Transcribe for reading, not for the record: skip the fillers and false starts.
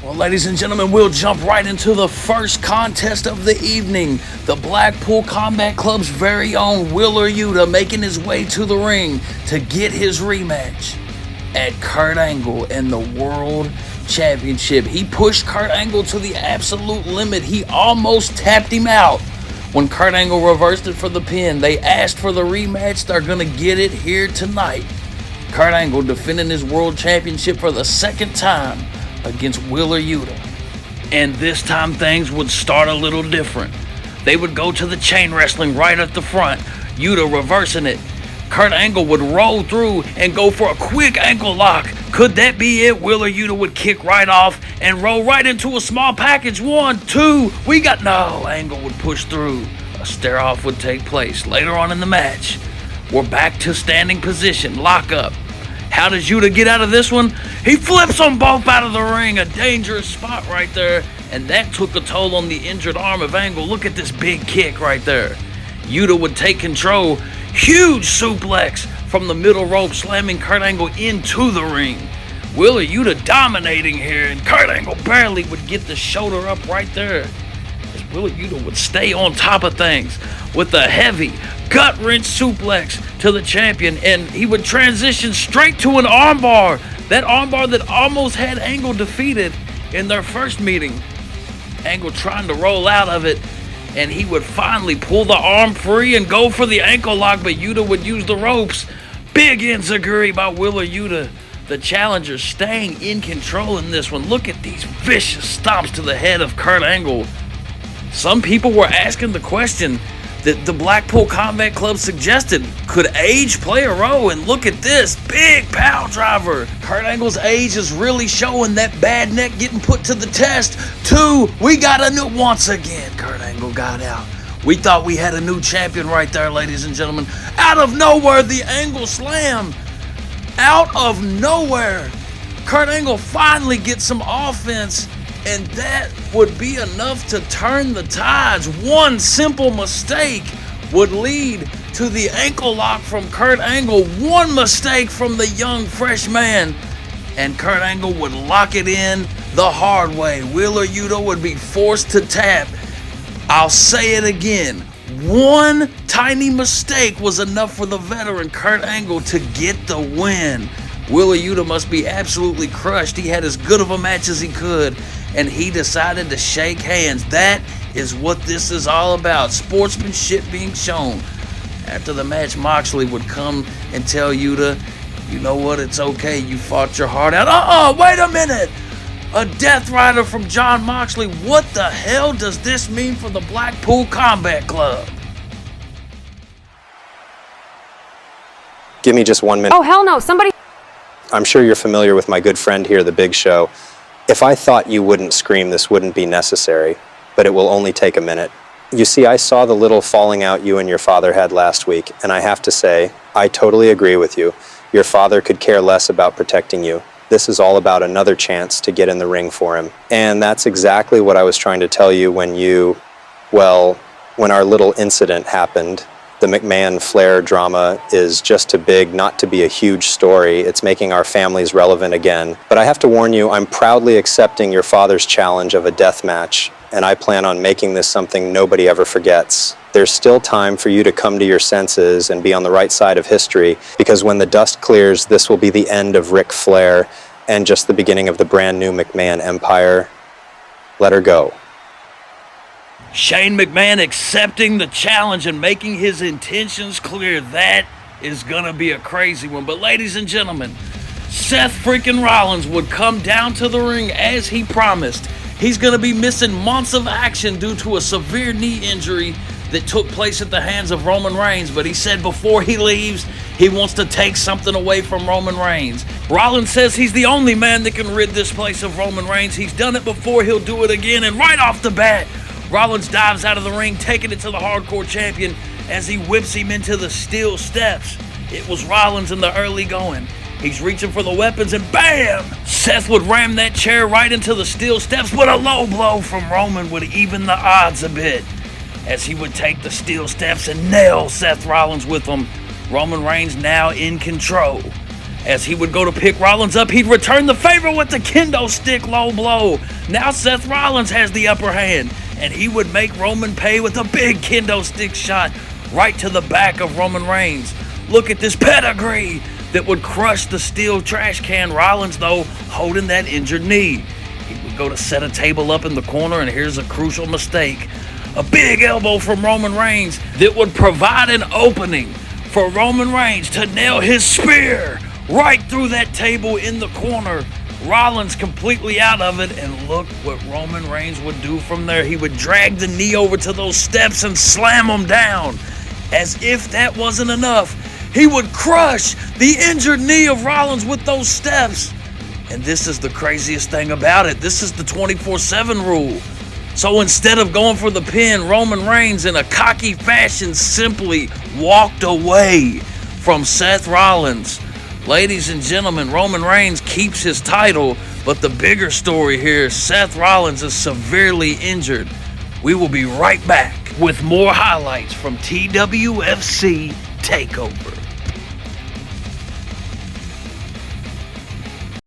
Well, ladies and gentlemen, we'll jump right into the first contest of the evening. The Blackpool Combat Club's very own Wheeler Yuta making his way to the ring to get his rematch at Kurt Angle and the World Championship. He pushed Kurt Angle to the absolute limit. He almost tapped him out when Kurt Angle reversed it for the pin. They asked for the rematch. They're going to get it here tonight. Kurt Angle defending his World Championship for the second time against Wheeler Yuta. And this time things would start a little different. They would go to the chain wrestling right at the front. Yuta reversing it. Kurt Angle would roll through and go for a quick ankle lock. Could that be it? Wheeler Yuta would kick right off and roll right into a small package. 1, 2, no. Angle would push through. A stare off would take place. Later on in the match, we're back to standing position, lock up. How does Yuta get out of this one? He flips them both out of the ring. A dangerous spot right there. And that took a toll on the injured arm of Angle. Look at this big kick right there. Yuta would take control. Huge suplex from the middle rope, slamming Kurt Angle into the ring. Wheeler Yuta dominating here, and Kurt Angle barely would get the shoulder up right there. As Wheeler Yuta would stay on top of things with a heavy gut-wrench suplex to the champion, and he would transition straight to an armbar. That armbar that almost had Angle defeated in their first meeting. Angle trying to roll out of it, and he would finally pull the arm free and go for the ankle lock, but Yuta would use the ropes. Big enziguri by Wheeler Yuta. The challenger staying in control in this one. Look at these vicious stomps to the head of Kurt Angle. Some people were asking the question that the Blackpool Combat Club suggested. Could age play a role? And look at this big power driver. Kurt Angle's age is really showing. That bad neck getting put to the test. 2, we got a new, once again, Kurt Angle got out. We thought we had a new champion right there, ladies and gentlemen. Out of nowhere, the Angle slam. Out of nowhere, Kurt Angle finally gets some offense, and that would be enough to turn the tides. One simple mistake would lead to the ankle lock from Kurt Angle. One mistake from the young fresh man, and Kurt Angle would lock it in the hard way. Wheeler Yuta would be forced to tap. I'll say it again. One tiny mistake was enough for the veteran Kurt Angle to get the win. Wheeler Yuta must be absolutely crushed. He had as good of a match as he could, and he decided to shake hands. That is what this is all about. Sportsmanship being shown. After the match, Moxley would come and tell Yuta, you know what, it's okay, you fought your heart out. Wait a minute! A Death Rider from Jon Moxley. What the hell does this mean for the Blackpool Combat Club? Give me just 1 minute. Oh, hell no, somebody... I'm sure you're familiar with my good friend here, The Big Show. If I thought you wouldn't scream, this wouldn't be necessary, but it will only take a minute. You see, I saw the little falling out you and your father had last week, and I have to say, I totally agree with you. Your father could care less about protecting you. This is all about another chance to get in the ring for him. And that's exactly what I was trying to tell you when when our little incident happened. The McMahon-Flair drama is just too big not to be a huge story. It's making our families relevant again. But I have to warn you, I'm proudly accepting your father's challenge of a death match, and I plan on making this something nobody ever forgets. There's still time for you to come to your senses and be on the right side of history, because when the dust clears, this will be the end of Ric Flair and just the beginning of the brand new McMahon empire. Let her go. Shane McMahon accepting the challenge and making his intentions clear. That is gonna be a crazy one. But ladies and gentlemen, Seth freaking Rollins would come down to the ring as he promised. He's gonna be missing months of action due to a severe knee injury that took place at the hands of Roman Reigns, but he said before he leaves, he wants to take something away from Roman Reigns. Rollins says he's the only man that can rid this place of Roman Reigns. He's done it before, he'll do it again, and right off the bat, Rollins dives out of the ring, taking it to the hardcore champion as he whips him into the steel steps. It was Rollins in the early going. He's reaching for the weapons, and bam! Seth would ram that chair right into the steel steps, but a low blow from Roman would even the odds a bit, as he would take the steel steps and nail Seth Rollins with them. Roman Reigns now in control, As he would go to pick Rollins up, he'd return the favor with the kendo stick low blow. Now Seth Rollins has the upper hand, and he would make Roman pay with a big kendo stick shot right to the back of Roman Reigns. Look at this pedigree that would crush the steel trash can. Rollins, though, holding that injured knee. He would go to set a table up in the corner, and here's a crucial mistake. A big elbow from Roman Reigns that would provide an opening for Roman Reigns to nail his spear right through that table in the corner. Rollins completely out of it, and look what Roman Reigns would do from there. He would drag the knee over to those steps and slam him down. As if that wasn't enough, he would crush the injured knee of Rollins with those steps. And this is the craziest thing about it. This is the 24/7 rule. So instead of going for the pin, Roman Reigns in a cocky fashion simply walked away from Seth Rollins. Ladies and gentlemen, Roman Reigns keeps his title, but the bigger story here, Seth Rollins is severely injured. We will be right back with more highlights from TWFC Takeover.